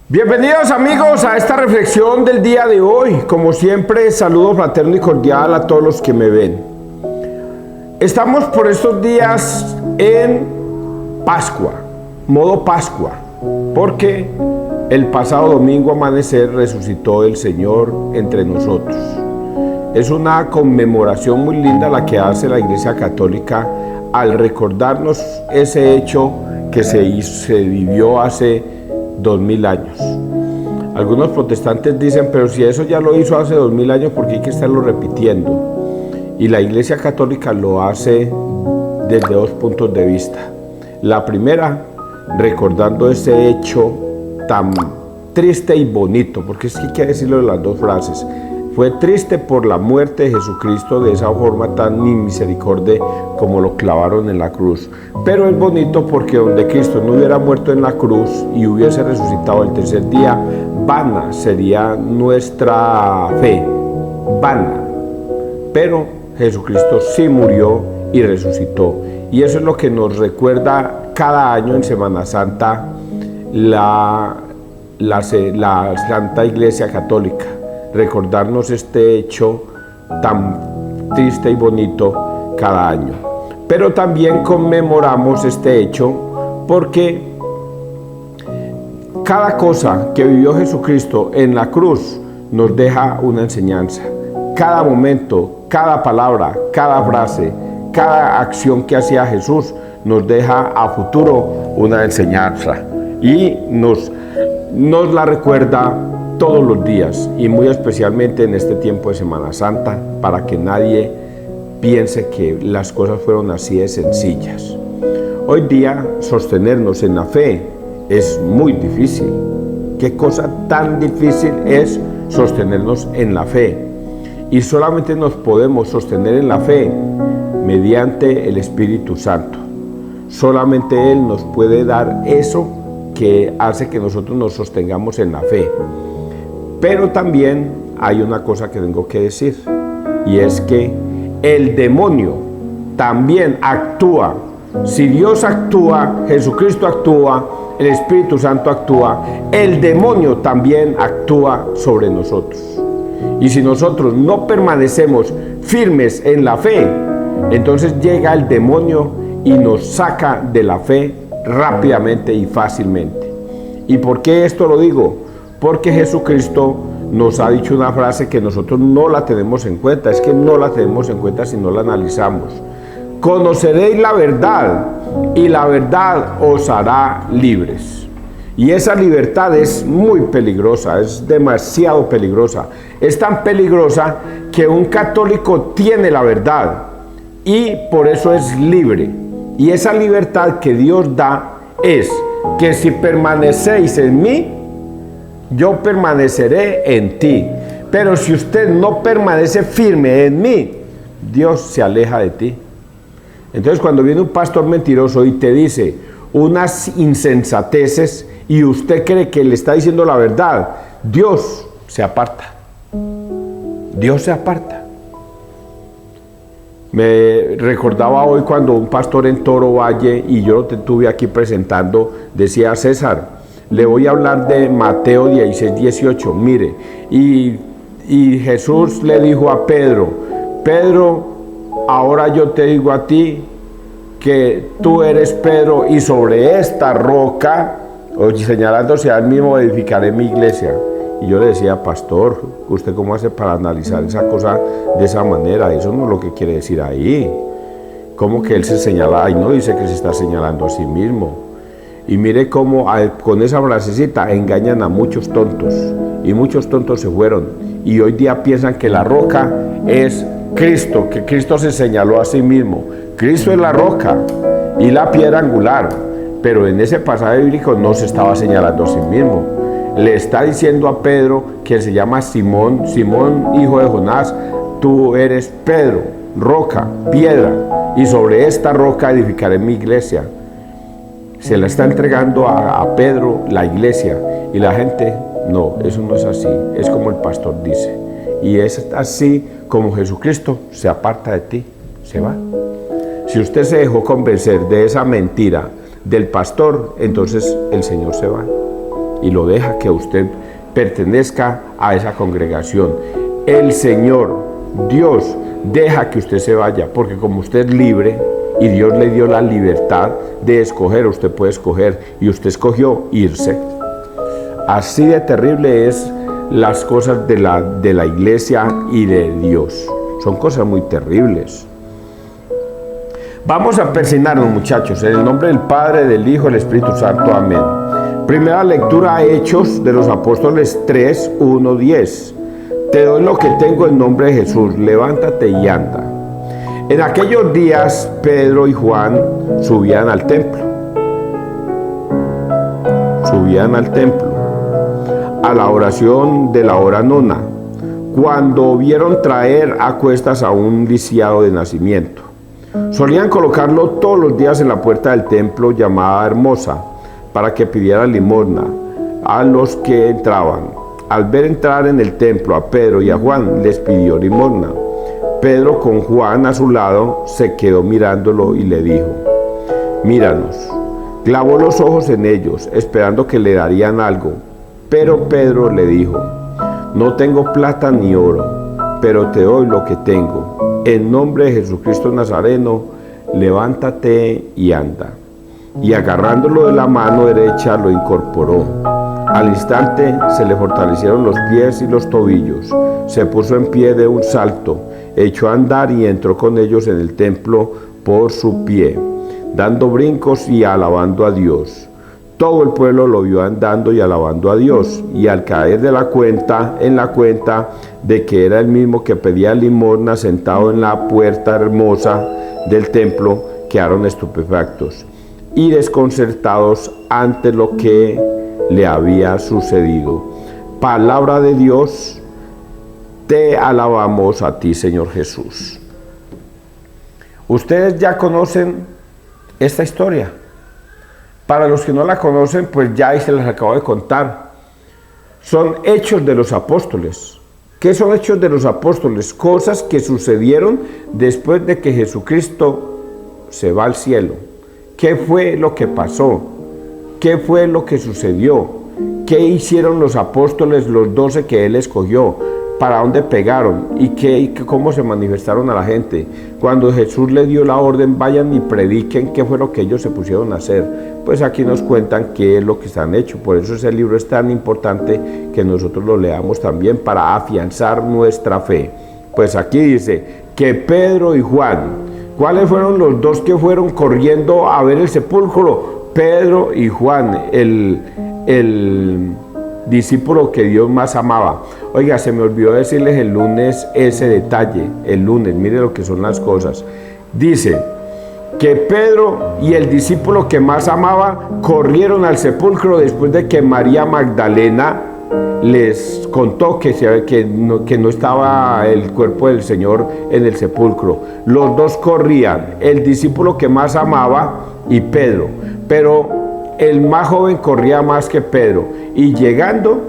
Bienvenidos amigos a esta reflexión del día de hoy. Como siempre, saludo fraterno y cordial a todos los que me ven. Estamos por estos días en Pascua, modo Pascua, porque el pasado domingo amanecer resucitó el Señor entre nosotros. Es una conmemoración muy linda la que hace la Iglesia Católica al recordarnos ese hecho que se vivió hace 2000 años. Algunos protestantes dicen, pero si eso ya lo hizo hace 2000 años, ¿por qué hay que estarlo repitiendo? Y la Iglesia Católica lo hace desde dos puntos de vista. La primera, recordando ese hecho tan triste y bonito, porque es que hay que decirlo en las dos frases. Fue triste por la muerte de Jesucristo de esa forma tan inmisericordia como lo clavaron en la cruz. Pero es bonito porque donde Cristo no hubiera muerto en la cruz y hubiese resucitado el tercer día, vana sería nuestra fe, vana. Pero Jesucristo sí murió y resucitó. Y eso es lo que nos recuerda cada año en Semana Santa la Santa Iglesia Católica. Recordarnos este hecho tan triste y bonito cada año. Pero también conmemoramos este hecho porque cada cosa que vivió Jesucristo en la cruz nos deja una enseñanza. Cada momento, cada palabra, cada frase, cada acción que hacía Jesús nos deja a futuro una enseñanza y nos la recuerda todos los días, y muy especialmente en este tiempo de Semana Santa, para que nadie piense que las cosas fueron así de sencillas. Hoy día sostenernos en la fe es muy difícil. ¿Qué cosa tan difícil es sostenernos en la fe? Y solamente nos podemos sostener en la fe mediante el Espíritu Santo. Solamente Él nos puede dar eso que hace que nosotros nos sostengamos en la fe. Pero también hay una cosa que tengo que decir, y es que el demonio también actúa. Si Dios actúa, Jesucristo actúa, el Espíritu Santo actúa, el demonio también actúa sobre nosotros. Y si nosotros no permanecemos firmes en la fe, entonces llega el demonio y nos saca de la fe rápidamente y fácilmente. ¿Y por qué esto lo digo? Porque Jesucristo nos ha dicho una frase que nosotros no la tenemos en cuenta. Es que no la tenemos en cuenta si no la analizamos. Conoceréis la verdad y la verdad os hará libres. Y esa libertad es muy peligrosa, es demasiado peligrosa. Es tan peligrosa que un católico tiene la verdad y por eso es libre. Y esa libertad que Dios da es que si permanecéis en mí, yo permaneceré en ti. Pero si usted no permanece firme en mí, Dios se aleja de ti. Entonces cuando viene un pastor mentiroso y te dice unas insensateces y usted cree que le está diciendo la verdad, Dios se aparta. Dios se aparta. Me recordaba hoy cuando un pastor en Toro Valle, y yo lo tuve aquí presentando, decía: César, le voy a hablar de Mateo 16, 18. Mire, y Jesús le dijo a Pedro: Pedro, ahora yo te digo a ti que tú eres Pedro, y sobre esta roca, o señalándose a él mismo, edificaré mi iglesia. Y yo le decía: pastor, ¿usted cómo hace para analizar esa cosa de esa manera? Eso no es lo que quiere decir ahí. ¿Cómo que él se señala? Ahí no dice que se está señalando a sí mismo. Y mire cómo con esa frasecita engañan a muchos tontos. Y muchos tontos se fueron. Y hoy día piensan que la roca es Cristo, que Cristo se señaló a sí mismo. Cristo es la roca y la piedra angular. Pero en ese pasaje bíblico no se estaba señalando a sí mismo. Le está diciendo a Pedro, que se llama Simón, hijo de Jonás: tú eres Pedro, roca, piedra, y sobre esta roca edificaré mi iglesia. Se la está entregando a Pedro la iglesia, y la gente: no, eso no es así, es como el pastor dice. Y es así como Jesucristo se aparta de ti, se va. Si usted se dejó convencer de esa mentira del pastor, entonces el Señor se va. y lo deja que usted pertenezca a esa congregación. El Señor, Dios, deja que usted se vaya, porque como usted es libre y Dios le dio la libertad de escoger, usted puede escoger y usted escogió irse. Así de terrible es las cosas de la iglesia y de Dios. Son cosas muy terribles. Vamos a persignarnos, muchachos, en el nombre del Padre, del Hijo y del Espíritu Santo. Amén. Primera lectura, Hechos de los Apóstoles 3, 1, 10. Te doy lo que tengo en nombre de Jesús, levántate y anda. En aquellos días, Pedro y Juan subían al templo. A la oración de la hora nona, cuando vieron traer a cuestas a un lisiado de nacimiento. Solían colocarlo todos los días en la puerta del templo llamada Hermosa, para que pidiera limosna a los que entraban. Al ver entrar en el templo a Pedro y a Juan, les pidió limosna. Pedro, con Juan a su lado, se quedó mirándolo y le dijo: míranos. Clavó los ojos en ellos, esperando que le darían algo. Pero Pedro le dijo: no tengo plata ni oro, pero te doy lo que tengo. En nombre de Jesucristo Nazareno, levántate y anda. Y agarrándolo de la mano derecha, lo incorporó. Al instante se le fortalecieron los pies y los tobillos. Se puso en pie de un salto, echó a andar y entró con ellos en el templo por su pie, dando brincos y alabando a Dios. Todo el pueblo lo vio andando y alabando a Dios, y al caer en la cuenta de que era el mismo que pedía limosna sentado en la puerta hermosa del templo, quedaron estupefactos y desconcertados ante lo que le había sucedido. Palabra de Dios, te alabamos a ti, Señor Jesús. Ustedes ya conocen esta historia. Para los que no la conocen, pues ya ahí se les acabo de contar. Son hechos de los apóstoles. ¿Qué son hechos de los apóstoles? Cosas que sucedieron después de que Jesucristo se va al cielo. ¿Qué fue lo que pasó? ¿Qué fue lo que sucedió? ¿Qué hicieron los apóstoles, los 12 que Él escogió? ¿Para dónde pegaron? ¿Y cómo se manifestaron a la gente? Cuando Jesús les dio la orden, vayan y prediquen, ¿qué fue lo que ellos se pusieron a hacer? Pues aquí nos cuentan qué es lo que están hecho. Por eso ese libro es tan importante que nosotros lo leamos también para afianzar nuestra fe. Pues aquí dice que Pedro y Juan, ¿cuáles fueron los dos que fueron corriendo a ver el sepulcro? Pedro y Juan, el discípulo que Dios más amaba. Oiga, se me olvidó decirles el lunes ese detalle. El lunes, mire lo que son las cosas. Dice que Pedro y el discípulo que más amaba corrieron al sepulcro después de que María Magdalena les contó que no estaba el cuerpo del Señor en el sepulcro. Los dos corrían, el discípulo que más amaba y Pedro, pero el más joven corría más que Pedro, y llegando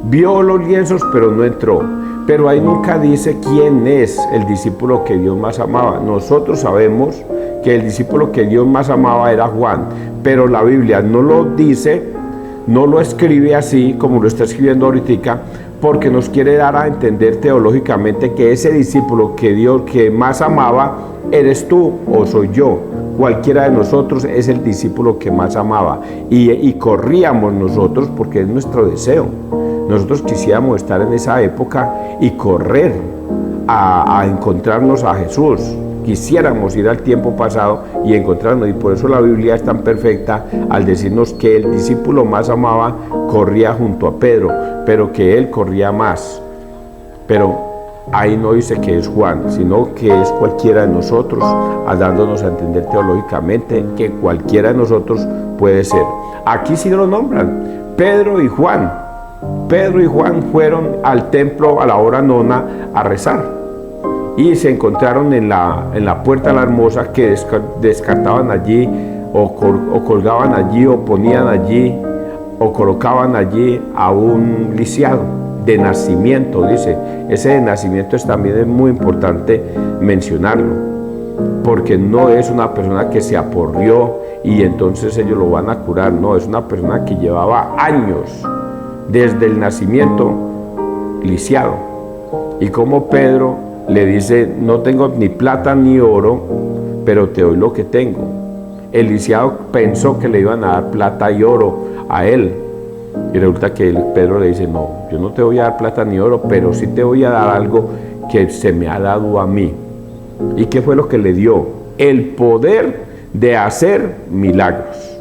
vio los lienzos pero no entró. Pero ahí nunca dice quién es el discípulo que Dios más amaba. Nosotros sabemos que el discípulo que Dios más amaba era Juan, pero la Biblia no lo dice, no lo escribe así como lo está escribiendo ahorita, porque nos quiere dar a entender teológicamente que ese discípulo que Dios que más amaba eres tú o soy yo. Cualquiera de nosotros es el discípulo que más amaba, y corríamos nosotros porque es nuestro deseo. Nosotros quisiéramos estar en esa época y correr a encontrarnos a Jesús. Quisiéramos ir al tiempo pasado y encontrarnos, y por eso la Biblia es tan perfecta al decirnos que el discípulo más amaba corría junto a Pedro, pero que él corría más. Pero ahí no dice que es Juan, sino que es cualquiera de nosotros, dándonos a entender teológicamente que cualquiera de nosotros puede ser. Aquí sí lo nombran, Pedro y Juan. Pedro y Juan fueron al templo a la hora nona a rezar y se encontraron en la puerta de la Hermosa, que descartaban allí o colgaban allí o ponían allí o colocaban allí a un lisiado de nacimiento. Dice, ese de nacimiento también es muy importante mencionarlo, porque no es una persona que se aporrió y entonces ellos lo van a curar. No, es una persona que llevaba años, desde el nacimiento, lisiado. Y como Pedro le dice, no tengo ni plata ni oro, pero te doy lo que tengo. El lisiado pensó que le iban a dar plata y oro a él. Y resulta que Pedro le dice, no, yo no te voy a dar plata ni oro, pero sí te voy a dar algo que se me ha dado a mí. ¿Y qué fue lo que le dio? El poder de hacer milagros.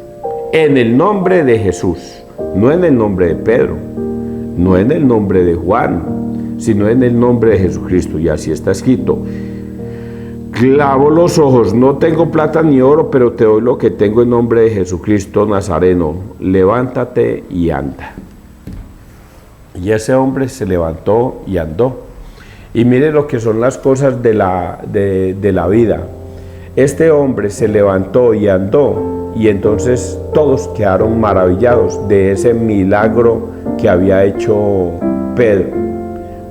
En el nombre de Jesús, no en el nombre de Pedro, no en el nombre de Juan, sino en el nombre de Jesucristo. Y así está escrito. Clavo los ojos, no tengo plata ni oro, pero te doy lo que tengo en nombre de Jesucristo Nazareno. Levántate y anda. Y ese hombre se levantó y andó. Y mire lo que son las cosas de la vida. Este hombre se levantó y andó, y entonces todos quedaron maravillados de ese milagro que había hecho Pedro.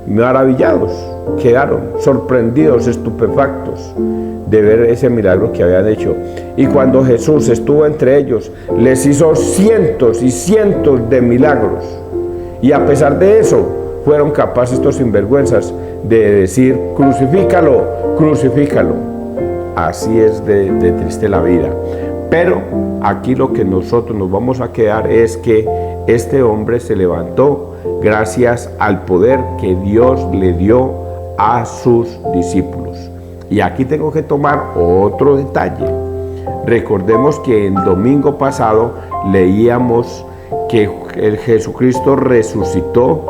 Maravillados, quedaron sorprendidos, estupefactos de ver ese milagro que habían hecho. Y cuando Jesús estuvo entre ellos, les hizo cientos y cientos de milagros. Y a pesar de eso, fueron capaces estos sinvergüenzas de decir, crucifícalo, crucifícalo. Así es de triste la vida. Pero aquí lo que nosotros nos vamos a quedar es que este hombre se levantó gracias al poder que Dios le dio a sus discípulos. Y aquí tengo que tomar otro detalle. Recordemos que el domingo pasado leíamos que el Jesucristo resucitó,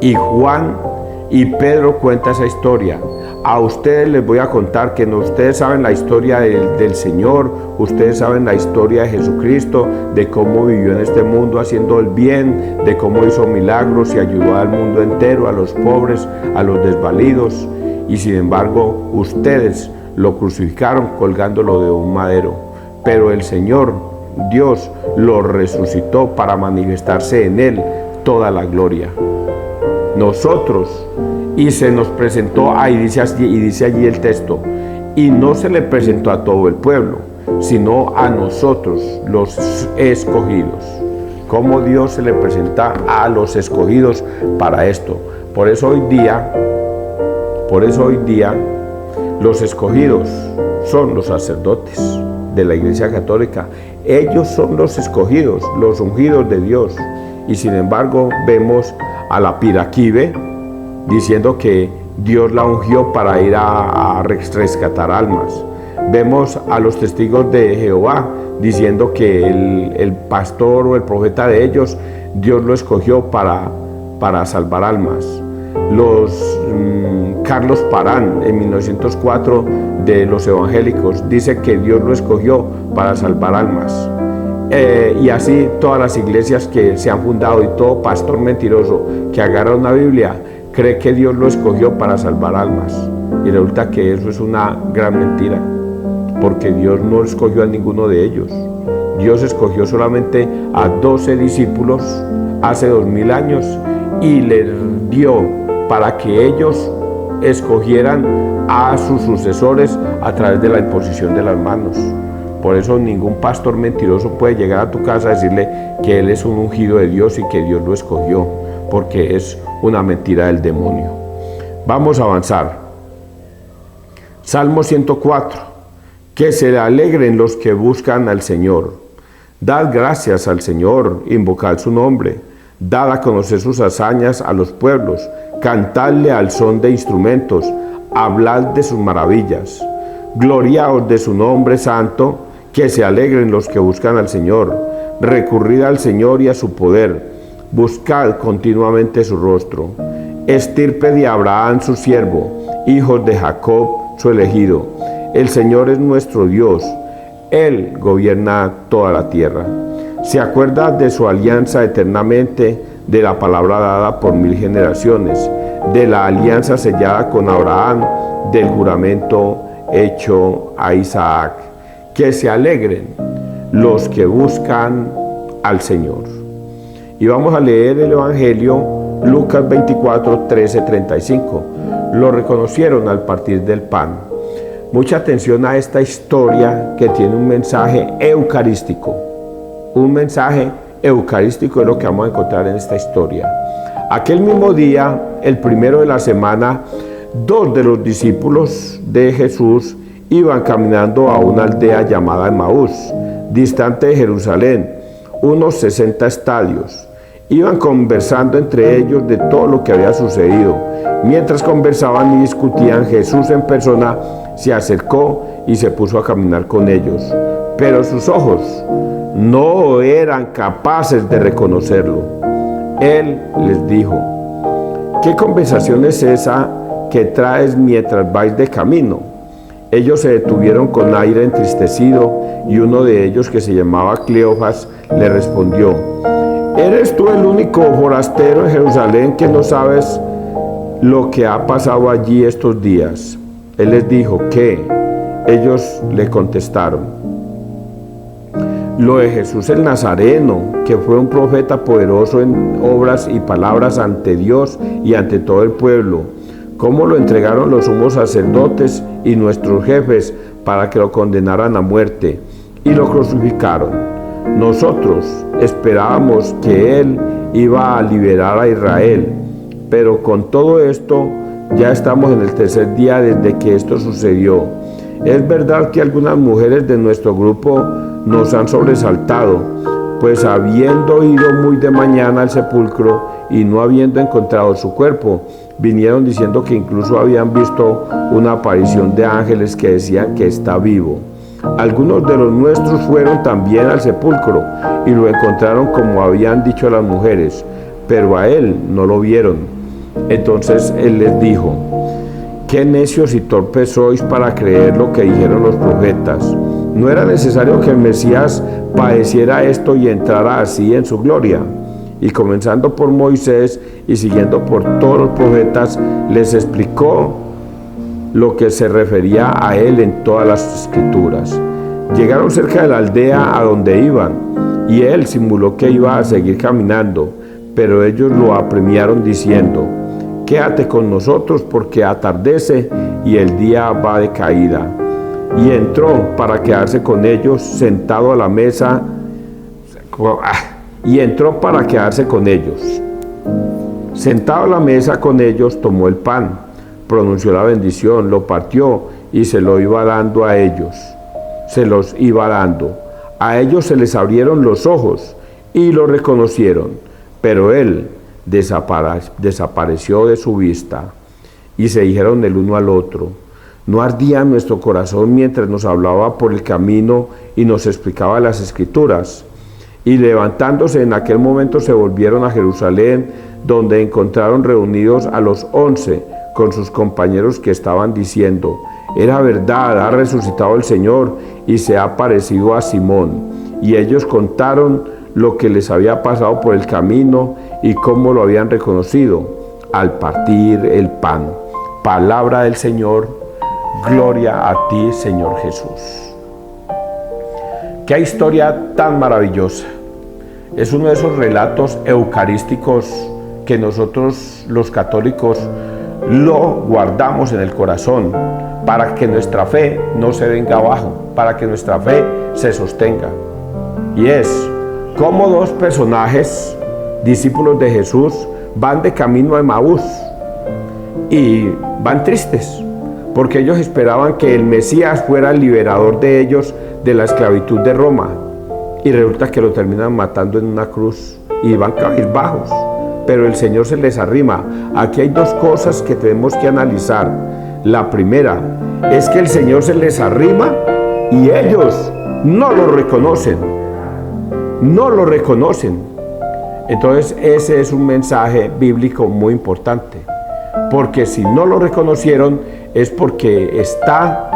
y Juan y Pedro cuentan esa historia. A ustedes les voy a contar que no, ustedes saben la historia del Señor, ustedes saben la historia de Jesucristo, de cómo vivió en este mundo haciendo el bien, de cómo hizo milagros y ayudó al mundo entero, a los pobres, a los desvalidos, y sin embargo ustedes lo crucificaron colgándolo de un madero. Pero el Señor, Dios, lo resucitó para manifestarse en él toda la gloria. Nosotros, y se nos presentó, y dice allí el texto, y no se le presentó a todo el pueblo, sino a nosotros, los escogidos. Cómo Dios se le presenta a los escogidos para esto. Por eso hoy día, los escogidos son los sacerdotes de la Iglesia Católica. Ellos son los escogidos, los ungidos de Dios. Y sin embargo vemos a la Piraquive diciendo que Dios la ungió para ir a rescatar almas. Vemos a los testigos de Jehová diciendo que el pastor o el profeta de ellos, Dios lo escogió para salvar almas. Carlos Parán en 1904 de los evangélicos dice que Dios lo escogió para salvar almas. Y así todas las iglesias que se han fundado, y todo pastor mentiroso que agarra una Biblia cree que Dios lo escogió para salvar almas, y resulta que eso es una gran mentira, porque Dios no escogió a ninguno de ellos. Dios escogió solamente a 12 discípulos hace 2000 años y les dio para que ellos escogieran a sus sucesores a través de la imposición de las manos. Por eso ningún pastor mentiroso puede llegar a tu casa a decirle que él es un ungido de Dios y que Dios lo escogió, porque es una mentira del demonio. Vamos a avanzar. Salmo 104. Que se alegren los que buscan al Señor. Dad gracias al Señor, invocad su nombre. Dad a conocer sus hazañas a los pueblos. Cantadle al son de instrumentos. Hablad de sus maravillas. Gloriaos de su nombre santo. Que se alegren los que buscan al Señor. Recurrid al Señor y a su poder. Buscad continuamente su rostro. Estirpe de Abraham su siervo, hijos de Jacob su elegido. El Señor es nuestro Dios. Él gobierna toda la tierra. Se acuerda de su alianza eternamente, de la palabra dada por 1000 generaciones, de la alianza sellada con Abraham, del juramento hecho a Isaac. Que se alegren los que buscan al Señor. Y vamos a leer el Evangelio, Lucas 24, 13, 35. Lo reconocieron al partir del pan. Mucha atención a esta historia que tiene un mensaje eucarístico. Un mensaje eucarístico es lo que vamos a encontrar en esta historia. Aquel mismo día, el primero de la semana, dos de los discípulos de Jesús iban caminando a una aldea llamada Emaús, distante de Jerusalén, unos 60 estadios. Iban conversando entre ellos de todo lo que había sucedido. Mientras conversaban y discutían, Jesús en persona se acercó y se puso a caminar con ellos. Pero sus ojos no eran capaces de reconocerlo. Él les dijo: ¿qué conversación es esa que traes mientras vais de camino? Ellos se detuvieron con aire entristecido y uno de ellos, que se llamaba Cleofas, le respondió: ¿eres tú el único forastero en Jerusalén que no sabes lo que ha pasado allí estos días? Él les dijo: ¿qué? Ellos le contestaron: lo de Jesús el Nazareno, que fue un profeta poderoso en obras y palabras ante Dios y ante todo el pueblo. Cómo lo entregaron los sumos sacerdotes y nuestros jefes para que lo condenaran a muerte, y lo crucificaron. Nosotros esperábamos que Él iba a liberar a Israel, pero con todo esto ya estamos en el tercer día desde que esto sucedió. Es verdad que algunas mujeres de nuestro grupo nos han sobresaltado, pues habiendo ido muy de mañana al sepulcro y no habiendo encontrado su cuerpo, vinieron diciendo que incluso habían visto una aparición de ángeles que decían que está vivo. Algunos de los nuestros fueron también al sepulcro y lo encontraron como habían dicho las mujeres, pero a él no lo vieron. Entonces él les dijo: qué necios y torpes sois para creer lo que dijeron los profetas. ¿No era necesario que el Mesías padeciera esto y entrara así en su gloria? Y comenzando por Moisés y siguiendo por todos los profetas, les explicó lo que se refería a él en todas las escrituras. Llegaron cerca de la aldea a donde iban, y él simuló que iba a seguir caminando, pero ellos lo apremiaron diciendo: quédate con nosotros porque atardece y el día va de caída. Y entró para quedarse con ellos sentado a la mesa. Sentado a la mesa con ellos, tomó el pan, pronunció la bendición, lo partió y se lo iba dando a ellos. Se los iba dando. A ellos se les abrieron los ojos y lo reconocieron, pero él desapareció de su vista. Y se dijeron el uno al otro: ¿no ardía nuestro corazón mientras nos hablaba por el camino y nos explicaba las escrituras? Y levantándose en aquel momento se volvieron a Jerusalén, donde encontraron reunidos a los 11 con sus compañeros, que estaban diciendo: era verdad, ha resucitado el Señor y se ha aparecido a Simón. Y ellos contaron lo que les había pasado por el camino y cómo lo habían reconocido al partir el pan. Palabra del Señor. Gloria a ti, Señor Jesús. Qué historia tan maravillosa. Es uno de esos relatos eucarísticos que nosotros los católicos lo guardamos en el corazón para que nuestra fe no se venga abajo, para que nuestra fe se sostenga. Y es como dos personajes, discípulos de Jesús, van de camino a Emaús y van tristes, porque ellos esperaban que el Mesías fuera el liberador de ellos de la esclavitud de Roma, y resulta que lo terminan matando en una cruz y van cabizbajos, pero el Señor se les arrima. Aquí hay dos cosas que tenemos que analizar. La primera es que el Señor se les arrima y ellos no lo reconocen, Entonces ese es un mensaje bíblico muy importante, porque si no lo reconocieron es porque está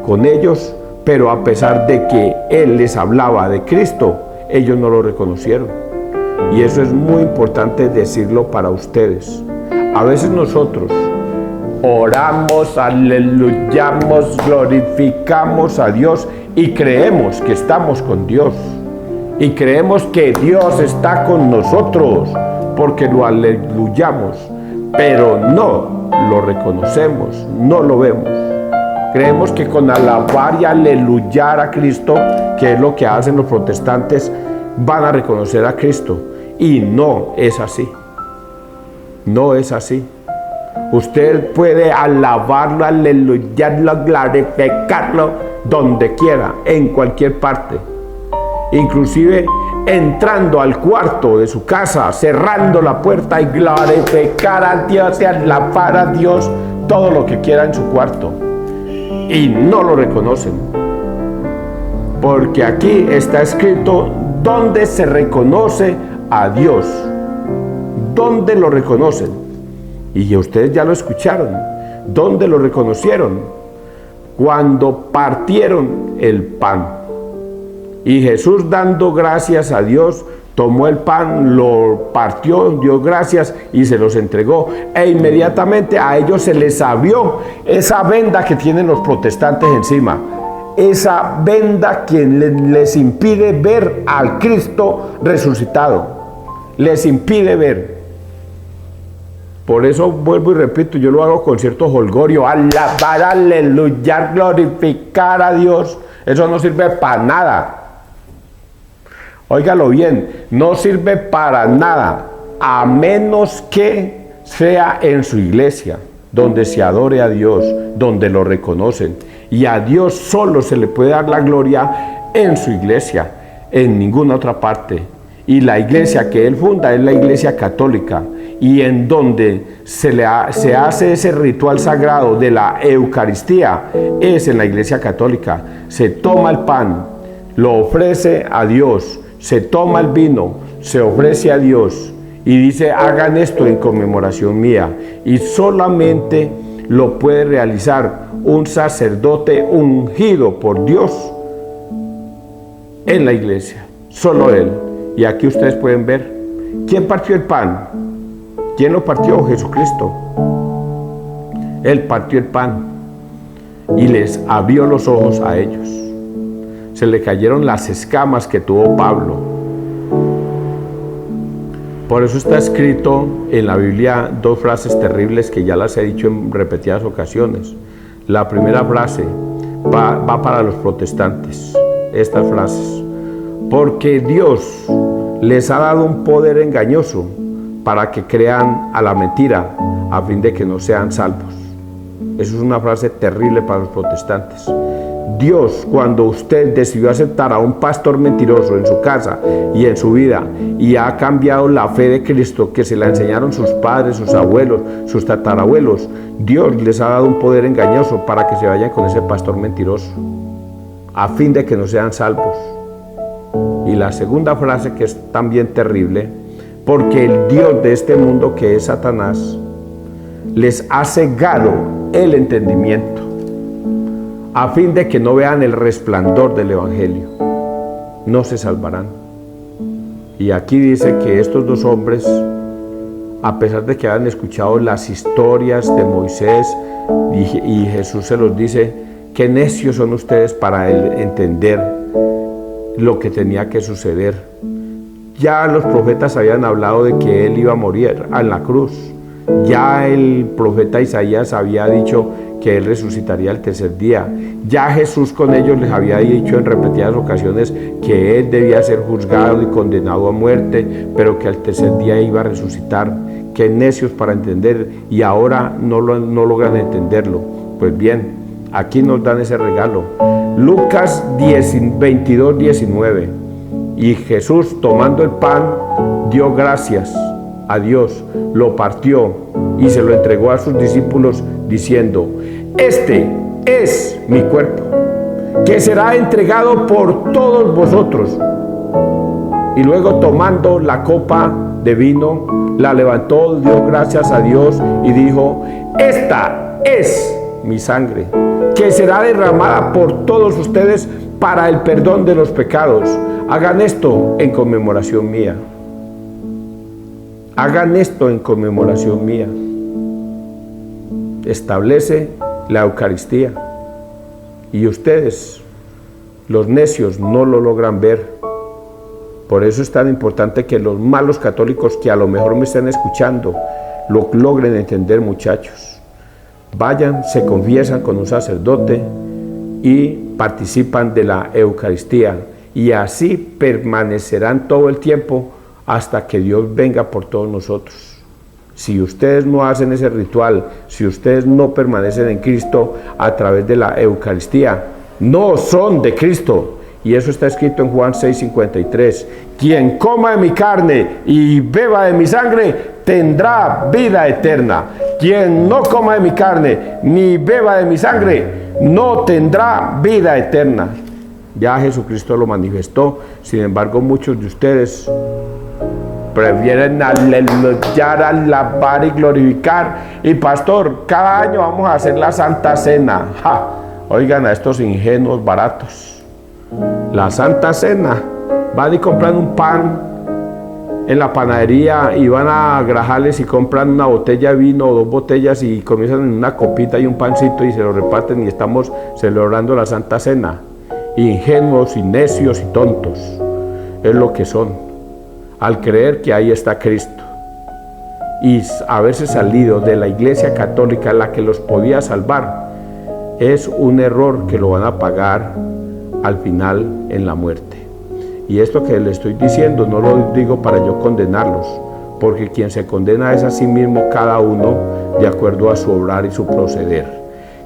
con ellos, pero a pesar de que Él les hablaba de Cristo, ellos no lo reconocieron. Y eso es muy importante decirlo para ustedes. A veces nosotros oramos, aleluyamos, glorificamos a Dios y creemos que estamos con Dios. Y creemos que Dios está con nosotros porque lo aleluyamos, pero no lo reconocemos, no lo vemos. Creemos que con alabar y aleluyar a Cristo, que es lo que hacen los protestantes, van a reconocer a Cristo. Y no es así. No es así. Usted puede alabarlo, aleluyarlo, glorificarlo donde quiera, en cualquier parte. Inclusive entrando al cuarto de su casa, cerrando la puerta y glorificar a Dios y alabar a Dios todo lo que quiera en su cuarto. Y no lo reconocen. Porque aquí está escrito dónde se reconoce a Dios. ¿Dónde lo reconocen? Y ustedes ya lo escucharon. ¿Dónde lo reconocieron? Cuando partieron el pan. Y Jesús, dando gracias a Dios, tomó el pan, lo partió, dio gracias y se los entregó. E inmediatamente a ellos se les abrió esa venda que tienen los protestantes encima. Esa venda que les impide ver al Cristo resucitado. Les impide ver. Por eso vuelvo y repito, yo lo hago con cierto jolgorio. Alabar, aleluyar, glorificar a Dios. Eso no sirve para nada. Óigalo bien, no sirve para nada, a menos que sea en su iglesia, donde se adore a Dios, donde lo reconocen. Y a Dios solo se le puede dar la gloria en su iglesia, en ninguna otra parte. Y la iglesia que él funda es la iglesia católica, y en donde se hace ese ritual sagrado de la Eucaristía es en la iglesia católica. Se toma el pan, lo ofrece a Dios, se toma el vino, se ofrece a Dios y dice: hagan esto en conmemoración mía. Y solamente lo puede realizar un sacerdote ungido por Dios en la iglesia, solo él. Y aquí ustedes pueden ver quién partió el pan. ¿Quién lo partió? Jesucristo. Él partió el pan y les abrió los ojos a ellos. Se le cayeron las escamas que tuvo Pablo. Por eso está escrito en la Biblia dos frases terribles que ya las he dicho en repetidas ocasiones. La primera frase va para los protestantes, estas frases: porque Dios les ha dado un poder engañoso para que crean a la mentira, a fin de que no sean salvos. Eso es una frase terrible para los protestantes. Dios, cuando usted decidió aceptar a un pastor mentiroso en su casa y en su vida, y ha cambiado la fe de Cristo que se la enseñaron sus padres, sus abuelos, sus tatarabuelos, Dios les ha dado un poder engañoso para que se vayan con ese pastor mentiroso, a fin de que no sean salvos. Y la segunda frase, que es también terrible: porque el Dios de este mundo, que es Satanás, les ha cegado el entendimiento, a fin de que no vean el resplandor del Evangelio. No se salvarán. Y aquí dice que estos dos hombres, a pesar de que hayan escuchado las historias de Moisés, y Jesús se los dice: qué necios son ustedes para entender lo que tenía que suceder. Ya los profetas habían hablado de que él iba a morir en la cruz. Ya el profeta Isaías había dicho que él resucitaría el tercer día. Ya Jesús con ellos les había dicho en repetidas ocasiones que él debía ser juzgado y condenado a muerte, pero que al tercer día iba a resucitar. Qué necios para entender, y ahora no logran entenderlo. Pues bien, aquí nos dan ese regalo. Lucas 22, 19. Y Jesús, tomando el pan, dio gracias a Dios, lo partió y se lo entregó a sus discípulos, diciendo: este es mi cuerpo, que será entregado por todos vosotros. Y luego, tomando la copa de vino, la levantó, dio gracias a Dios y dijo: esta es mi sangre, que será derramada por todos ustedes para el perdón de los pecados. Hagan esto en conmemoración mía. Hagan esto en conmemoración mía. Establece la Eucaristía. Y ustedes, los necios, no lo logran ver. Por eso es tan importante que los malos católicos que a lo mejor me están escuchando lo logren entender, muchachos. vayan, se confiesan con un sacerdote y participan de la Eucaristía, y así permanecerán todo el tiempo hasta que Dios venga por todos nosotros. Si ustedes no hacen ese ritual, si ustedes no permanecen en Cristo a través de la Eucaristía, no son de Cristo. Y eso está escrito en Juan 6:53. Quien coma de mi carne y beba de mi sangre, tendrá vida eterna. Quien no coma de mi carne ni beba de mi sangre, no tendrá vida eterna. Ya Jesucristo lo manifestó. Sin embargo, muchos de ustedes prefieren aleluyar, alabar y glorificar. Y pastor, cada año vamos a hacer la Santa Cena. ¡Ja! Oigan a estos ingenuos baratos. La Santa Cena, van y compran un pan en la panadería y van a Grajales y compran una botella de vino o 2 botellas y comienzan en una copita y un pancito y se lo reparten y estamos celebrando la Santa Cena. Ingenuos y necios y tontos es lo que son, al creer que ahí está Cristo y haberse salido de la Iglesia Católica, la que los podía salvar. Es un error que lo van a pagar al final en la muerte. Y esto que les estoy diciendo no lo digo para yo condenarlos, porque quien se condena es a sí mismo, cada uno de acuerdo a su obrar y su proceder.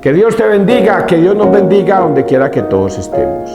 Que Dios te bendiga, que Dios nos bendiga donde quiera que todos estemos.